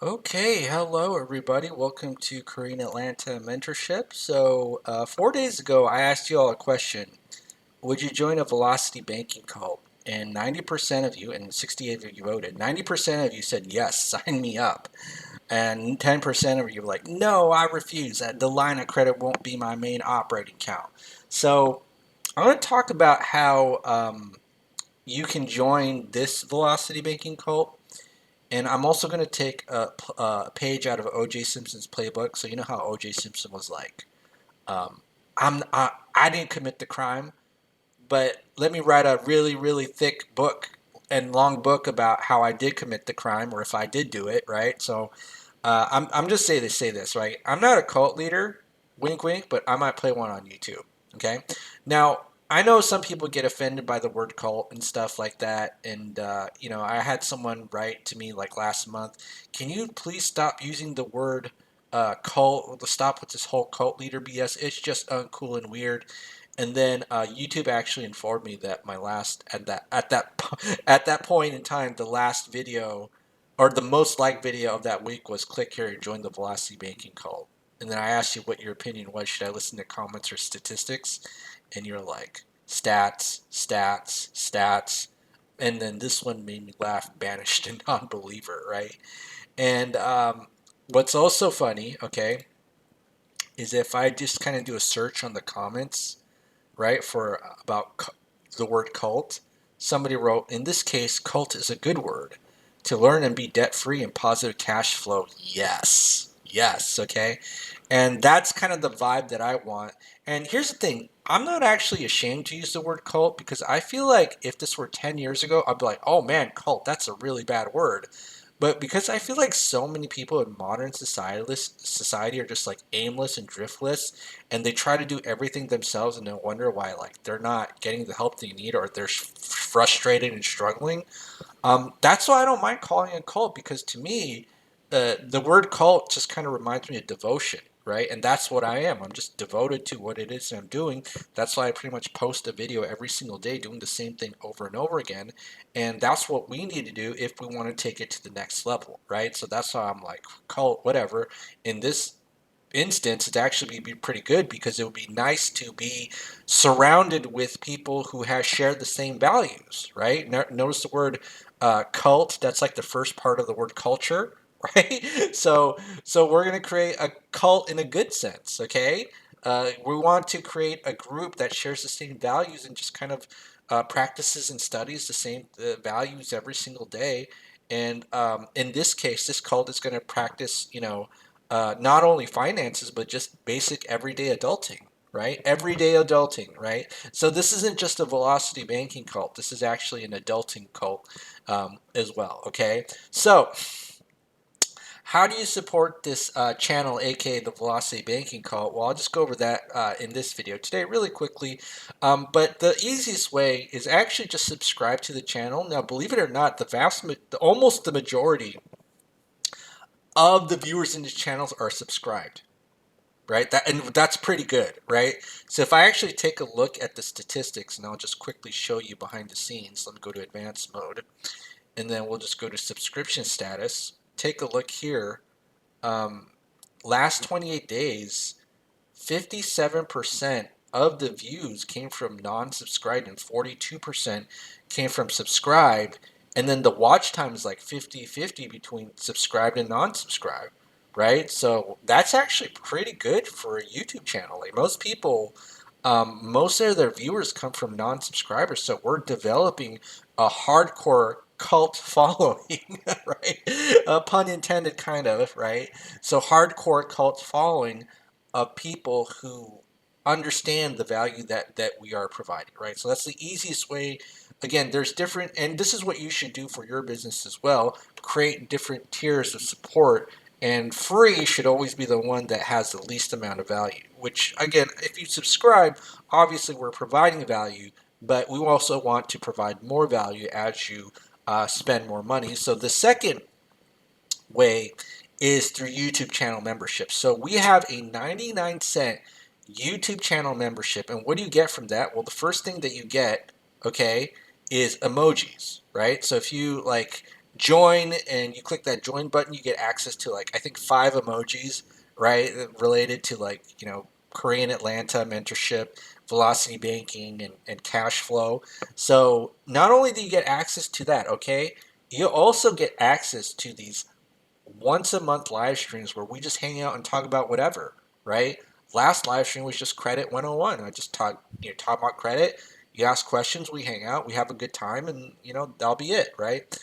Okay, hello everybody. Welcome to Korean Atlanta Mentorship. 4 days ago, I asked you all a question. Would you join a velocity banking cult? And 90% of you, and 68 of you voted, 90% of you said yes, sign me up. And 10% of you were like, no, I refuse. The line of credit won't be my main operating account. So I want to talk about how you can join this velocity banking cult, and I'm also going to take a page out of O.J. Simpson's playbook. So you know how O.J. Simpson was like, um, I didn't commit the crime, but let me write a really, really thick book and long book about how I did commit the crime or if I did do it, right? So I'm just say this, right? I'm not a cult leader, wink, wink, but I might play one on YouTube. Okay. Now I know some people get offended by the word cult and stuff like that, and I had someone write to me like last month, can you please stop using the word cult? Stop with this whole cult leader BS. It's just uncool and weird. And then YouTube actually informed me that my last at that point in time, the last video or the most liked video of that week was click here and join the Velocity Banking cult. And then I asked you what your opinion was. Should I listen to comments or statistics? And you're like, stats, stats, stats. And then this one made me laugh, banished and non-believer, right? And what's also funny, okay, is if I just kind of do a search on the comments, right, for about the word cult, somebody wrote, in this case, cult is a good word. To learn and be debt free and positive cash flow, yes. Yes, okay? And that's kind of the vibe that I want. And here's the thing, I'm not actually ashamed to use the word cult because I feel like if this were 10 years ago, I'd be like, oh man, cult, that's a really bad word. But because I feel like so many people in modern society are just like aimless and driftless, and they try to do everything themselves, and they wonder why like they're not getting the help they need or they're frustrated and struggling. That's why I don't mind calling it a cult, because to me, the word cult just kind of reminds me of devotion, right? And that's what I am. I'm just devoted to what it is that I'm doing. That's why I pretty much post a video every single day doing the same thing over and over again. And that's what we need to do if we want to take it to the next level, right? So that's why I'm like, cult, whatever. In this instance, it'd actually be pretty good because it would be nice to be surrounded with people who have shared the same values, right? Notice the word cult. That's like the first part of the word culture, right? So we're going to create a cult in a good sense, okay? We want to create a group that shares the same values and just kind of practices and studies the same values every single day. And in this case, this cult is going to practice, not only finances, but just basic everyday adulting, right? Everyday adulting, right? So this isn't just a velocity banking cult. This is actually an adulting cult as well, okay? So how do you support this channel, aka the Velocity Banking Cult? Well, I'll just go over that in this video today really quickly. But the easiest way is actually just subscribe to the channel. Now, believe it or not, almost the majority of the viewers in this channel are subscribed, right? That's pretty good, right? So if I actually take a look at the statistics, and I'll just quickly show you behind the scenes. Let me go to advanced mode, and then we'll just go to subscription status. Take a look here. Um, Last 28 days, 57% of the views came from non-subscribed and 42% came from subscribed. And then the watch time is like 50-50 between subscribed and non-subscribed, right? So that's actually pretty good for a YouTube channel. Like most of their viewers come from non-subscribers, so we're developing a hardcore cult following, right? Pun intended, kind of, right? So hardcore cult following of people who understand the value that we are providing, right? So that's the easiest way. Again, there's different, and this is what you should do for your business as well. Create different tiers of support, and free should always be the one that has the least amount of value. Which, again, if you subscribe, obviously we're providing value, but we also want to provide more value as you spend more money. So the second way is through YouTube channel membership. So we have a 99-cent YouTube channel membership. And what do you get from that? Well, the first thing that you get, okay, is emojis, right? So if you like join and you click that join button, you get access to like I think 5 emojis, right, related to like Korean Atlanta mentorship, velocity banking, and cash flow. So not only do you get access to that, okay, you also get access to these once a month live streams where we just hang out and talk about whatever, right? Last live stream was just credit 101. I just talk about credit. You ask questions, we hang out, we have a good time, and that'll be it, right?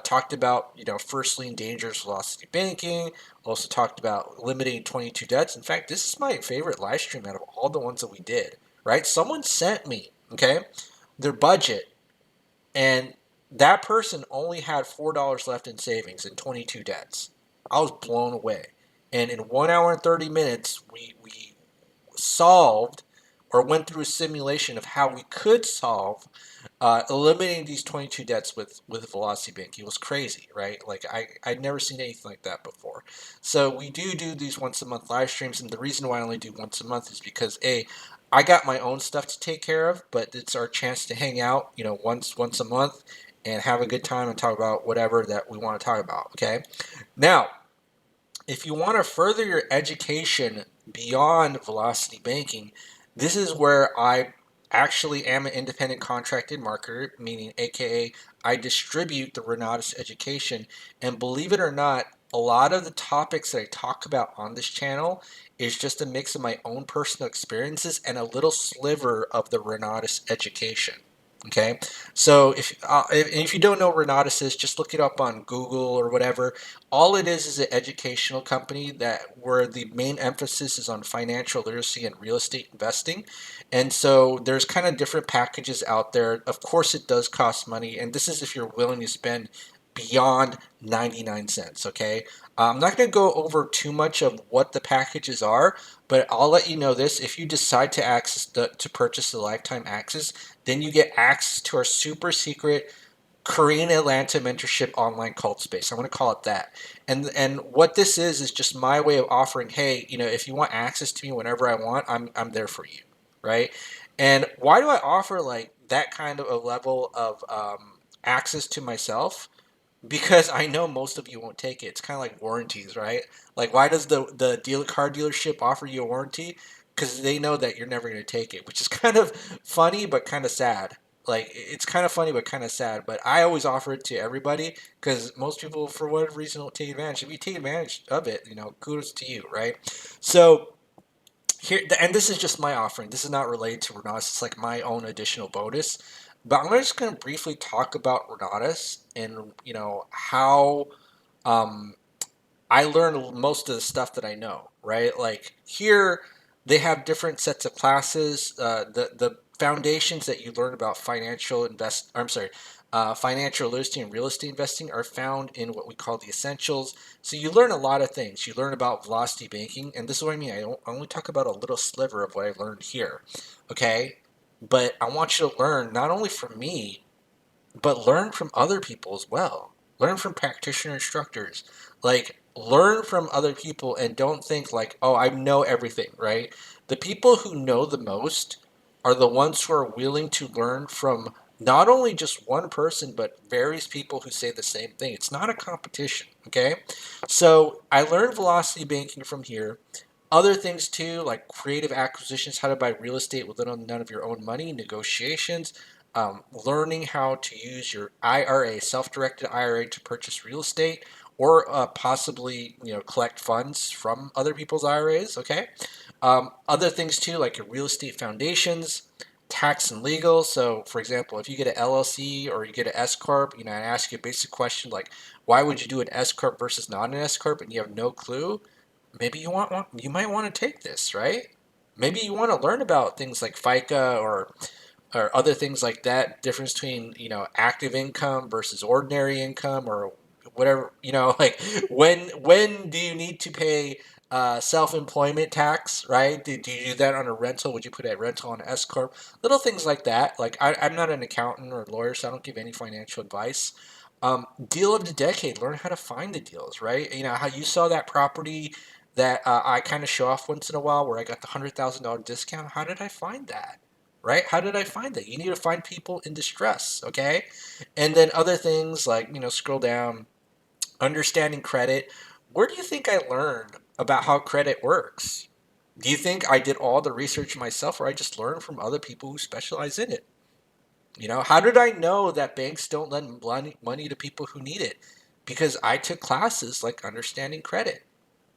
Talked about first lien dangerous velocity banking. Also talked about limiting 22 debts. In fact, this is my favorite live stream out of all the ones that we did. Right? Someone sent me their budget, and that person only had $4 left in savings and 22 debts. I was blown away. And in 1 hour and 30 minutes, we solved or went through a simulation of how we could solve eliminating these 22 debts with Velocity Bank. It was crazy, right? Like I'd never seen anything like that before. So we do these once a month live streams, and the reason why I only do once a month is because I got my own stuff to take care of, but it's our chance to hang out, once a month and have a good time and talk about whatever that we want to talk about. Okay. Now, if you want to further your education beyond velocity banking, this is where I actually am an independent contracted marketer, meaning AKA I distribute the Renatus education. And believe it or not, a lot of the topics that I talk about on this channel is just a mix of my own personal experiences and a little sliver of the Renatus education. Okay, so if you don't know what Renatus is, just look it up on Google or whatever. All it is an educational company that where the main emphasis is on financial literacy and real estate investing. And so there's kind of different packages out there. Of course, it does cost money, and this is if you're willing to spend beyond 99 cents. Okay, I'm not going to go over too much of what the packages are, but I'll let you know this: if you decide to purchase the lifetime access, then you get access to our super secret Korean Atlanta mentorship online cult space. I want to call it that. And what this is just my way of offering, hey, if you want access to me whenever I want, I'm there for you, right? And why do I offer like that kind of a level of access to myself? Because I know most of you won't take it. It's kind of like warranties, right? Like, why does the car dealership offer you a warranty? Because they know that you're never going to take it, which is kind of funny but kind of sad. Like, it's kind of funny but kind of sad. But I always offer it to everybody because most people, for whatever reason, don't take advantage. If you take advantage of it, kudos to you, right? So here, and this is just my offering. This is not related to Renatus. It's like my own additional bonus. But I'm just going to briefly talk about Renatus and how um, I learned most of the stuff that I know. Right, like here they have different sets of classes. The foundations that you learn about financial literacy and real estate investing are found in what we call the essentials. So you learn a lot of things. You learn about velocity banking, and this is what I mean. I only talk about a little sliver of what I learned here, okay? But I want you to learn not only from me, but learn from other people as well. Learn from practitioner instructors. Like, learn from other people and don't think like, oh, I know everything, right? The people who know the most are the ones who are willing to learn from not only just one person, but various people who say the same thing. It's not a competition, okay? So I learned velocity banking from here. Other things too, like creative acquisitions, how to buy real estate with none of your own money, negotiations, learning how to use your IRA, self-directed IRA, to purchase real estate, or possibly collect funds from other people's IRAs. Okay, other things too, like your real estate foundations, tax and legal. So, for example, if you get an LLC or you get an S corp, I ask you a basic question like, why would you do an S corp versus not an S corp, and you have no clue? Maybe you might want to take this, right? Maybe you want to learn about things like FICA or other things like that, difference between active income versus ordinary income, or whatever, like when do you need to pay self-employment tax, right? Do you do that on a rental? Would you put a rental on an S corp? Little things like that. Like I'm not an accountant or a lawyer, so I don't give any financial advice. Deal of the decade, learn how to find the deals, right? How you saw that property that I kind of show off once in a while where I got the $100,000 discount. How did I find that? right? How did I find that? You need to find people in distress, okay? And then other things like, scroll down, understanding credit. Where do you think I learned about how credit works? Do you think I did all the research myself, or I just learned from other people who specialize in it? How did I know that banks don't lend money to people who need it? Because I took classes like understanding credit.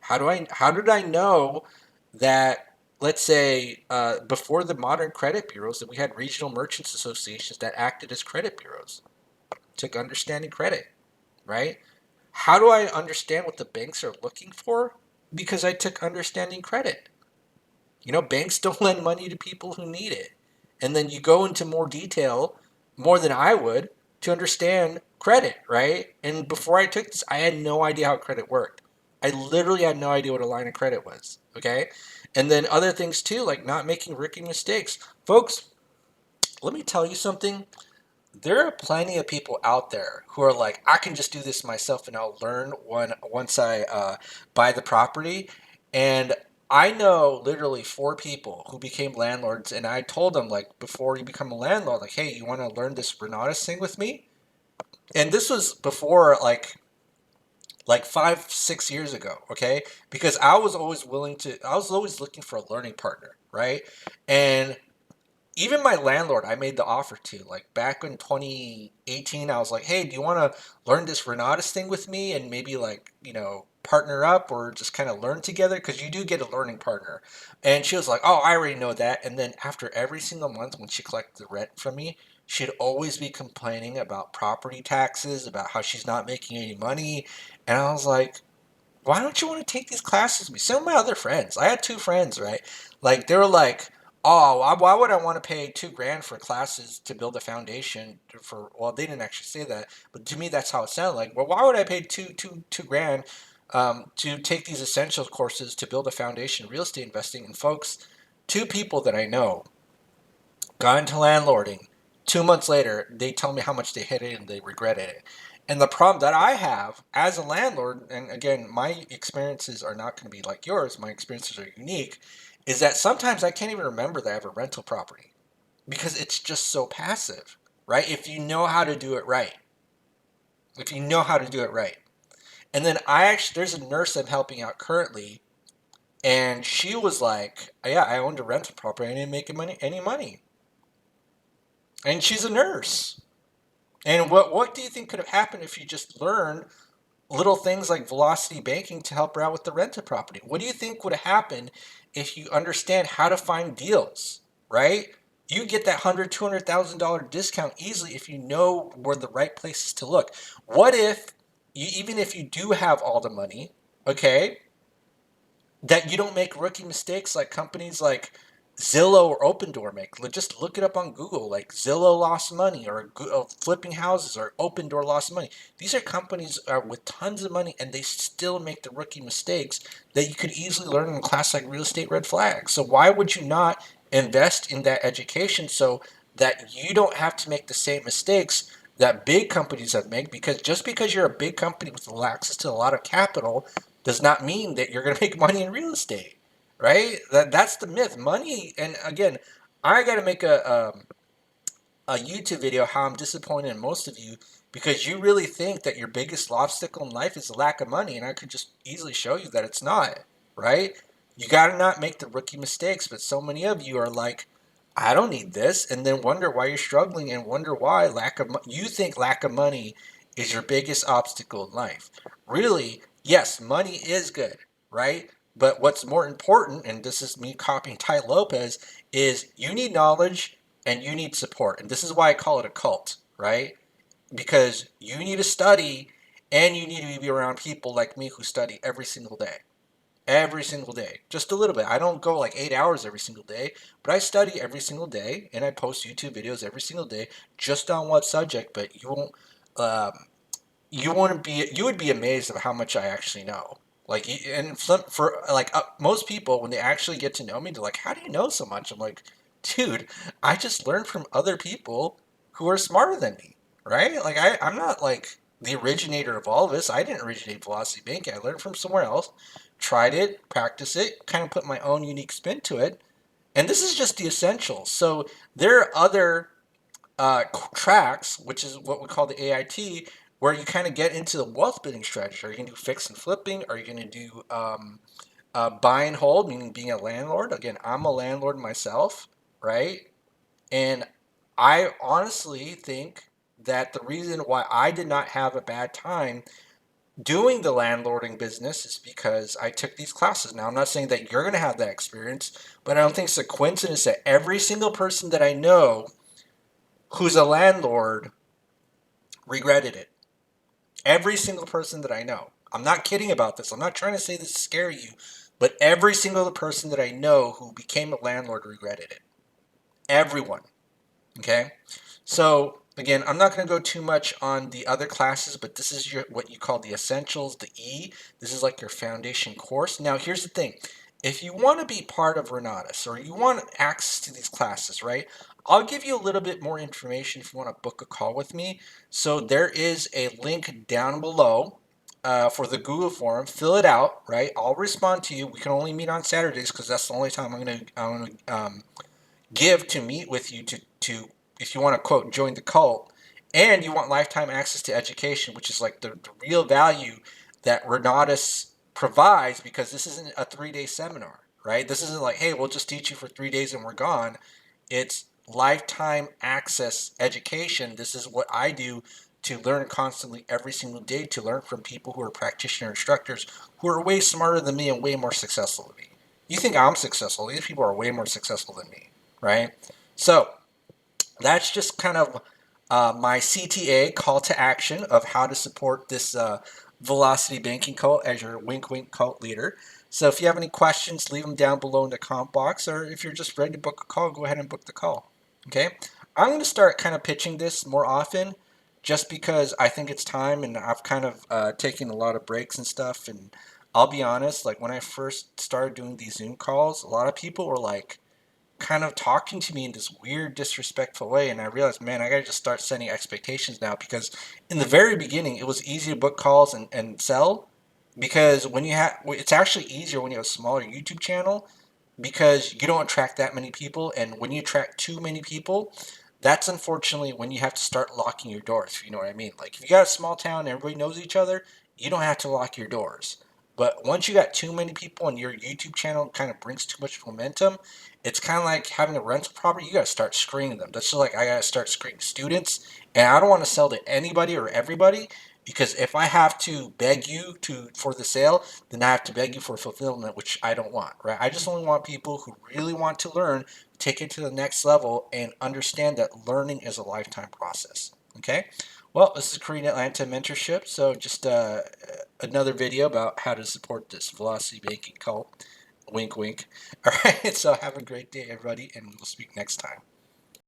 How did I know that, let's say, before the modern credit bureaus, that we had regional merchants associations that acted as credit bureaus? Took understanding credit, right? How do I understand what the banks are looking for? Because I took understanding credit. Banks don't lend money to people who need it. And then you go into more detail, more than I would, to understand credit, right? And before I took this, I had no idea how credit worked. I literally had no idea what a line of credit was, okay? And then other things too, like not making rookie mistakes. Folks, let me tell you something. There are plenty of people out there who are like, I can just do this myself and I'll learn once I buy the property. And I know literally 4 people who became landlords, and I told them, like, before you become a landlord, like, hey, you want to learn this Renatus thing with me? And this was before like 5, 6 years ago, okay? Because I was always looking for a learning partner, right? And even my landlord, I made the offer to. Like back in 2018, I was like, hey, do you want to learn this Renatus thing with me and maybe like, partner up or just kind of learn together? Because you do get a learning partner. And she was like, oh, I already know that. And then after every single month when she collected the rent from me, she'd always be complaining about property taxes, about how she's not making any money. And I was like, why don't you want to take these classes with me? Some of my other friends, I had 2 friends, right? Like they were like, oh, why would I want to pay 2 grand for classes to build a foundation for? Well, they didn't actually say that, but to me, that's how it sounded. Like, well, why would I pay two grand to take these essential courses to build a foundation in real estate investing? And folks, 2 people that I know got into landlording. 2 months later, they tell me how much they hit it and they regretted it. And the problem that I have as a landlord, and again, my experiences are not going to be like yours, my experiences are unique, is that sometimes I can't even remember that I have a rental property because it's just so passive, right? If you know how to do it right. If you know how to do it right. And then there's a nurse I'm helping out currently, and she was like, yeah, I owned a rental property, I didn't make any money. And she's a nurse. And what do you think could have happened if you just learned little things like velocity banking to help her out with the rental property? What do you think would have happened if you understand how to find deals, right? You get that $100,000, $200,000 discount easily if you know where the right places to look. What if even if you do have all the money, okay, that you don't make rookie mistakes like companies like Zillow or Opendoor make? Just look it up on Google. Like Zillow lost money, or flipping houses, or Opendoor lost money. These are companies with tons of money, and they still make the rookie mistakes that you could easily learn in a class like Real Estate Red Flags. So why would you not invest in that education so that you don't have to make the same mistakes that big companies have made? Because just because you're a big company with access to a lot of capital does not mean that you're going to make money in real estate, right? That's the myth. Money, and again, I got to make a YouTube video how I'm disappointed in most of you because you really think that your biggest obstacle in life is the lack of money, and I could just easily show you that it's not, right? You got to not make the rookie mistakes, but so many of you are like, I don't need this, and then wonder why you're struggling and wonder why you think lack of money is your biggest obstacle in life. Really, yes, money is good, right? But what's more important, and this is me copying Ty Lopez, is you need knowledge and you need support. And this is why I call it a cult, right? Because you need to study and you need to be around people like me who study every single day. Every single day. Just a little bit. I don't go like 8 hours every single day, but I study every single day and I post YouTube videos every single day just on what subject, but um, you would be amazed at how much I actually know. Like, and for like most people, when they actually get to know me, they're like, "How do you know so much?" I'm like, "Dude, I just learned from other people who are smarter than me, right? Like, I'm not like the originator of all of this. I didn't originate velocity banking. I learned from somewhere else, tried it, practiced it, kind of put my own unique spin to it, And this is just the essentials. So there are other tracks, which is what we call the AIT, where you kind of get into the wealth building strategy. Are you going to do fix and flipping? Are you going to do buy and hold, meaning being a landlord? Again, I'm a landlord myself, right? And I honestly think that the reason why I did not have a bad time doing the landlording business is because I took these classes. Now, I'm not saying that you're going to have that experience, but I don't think it's a coincidence that every single person that I know who's a landlord regretted it. Every single person that I know. I'm not kidding about this. I'm not trying to say this to scare you, but every single person that I know who became a landlord regretted it. Everyone. Okay? So again, I'm not going to go too much on the other classes, but this is your what you call the essentials, the E. This is like your foundation course. Now, here's the thing. If you want to be part of Renatus or you want access to these classes, right? I'll give you a little bit more information if you want to book a call with me. So there is a link down below for the Google form. Fill it out, right? I'll respond to you. We can only meet on Saturdays because that's the only time I'm gonna give to meet with you to if you want to quote join the cult and you want lifetime access to education, which is like the real value that Renatus provides, because this isn't a 3-day seminar, right? This isn't like, hey, we'll just teach you for 3 days and we're gone. It's lifetime access education. This is what I do to learn constantly every single day, to learn from people who are practitioner instructors who are way smarter than me and way more successful than me. You think I'm successful? These people are way more successful than me, right? So that's just kind of my CTA call to action of how to support this Velocity Banking cult as your wink wink cult leader. So if you have any questions, leave them down below in the comment box, or if you're just ready to book a call, go ahead and book the call. Okay, I'm going to start kind of pitching this more often, just because I think it's time, and I've kind of taken a lot of breaks and stuff. And I'll be honest, like when I first started doing these Zoom calls, a lot of people were like kind of talking to me in this weird, disrespectful way. And I realized, man, I got to just start setting expectations now, because in the very beginning, it was easy to book calls and sell, because when you have, it's actually easier when you have a smaller YouTube channel because you don't attract that many people. And when you attract too many people, that's unfortunately when you have to start locking your doors, if you know what I mean. Like if you got a small town and everybody knows each other, you don't have to lock your doors. But once you got too many people and your YouTube channel kind of brings too much momentum, it's kind of like having a rental property. You got to start screening them. That's just like I got to start screening students. And I don't want to sell to anybody or everybody, because if I have to beg you to for the sale, then I have to beg you for fulfillment, which I don't want, right? I just only want people who really want to learn, take it to the next level, and understand that learning is a lifetime process. Okay? Well, this is Korean Atlanta Mentorship. So just another video about how to support this Velocity Banking cult. Wink, wink. All right. So have a great day, everybody, and we'll speak next time.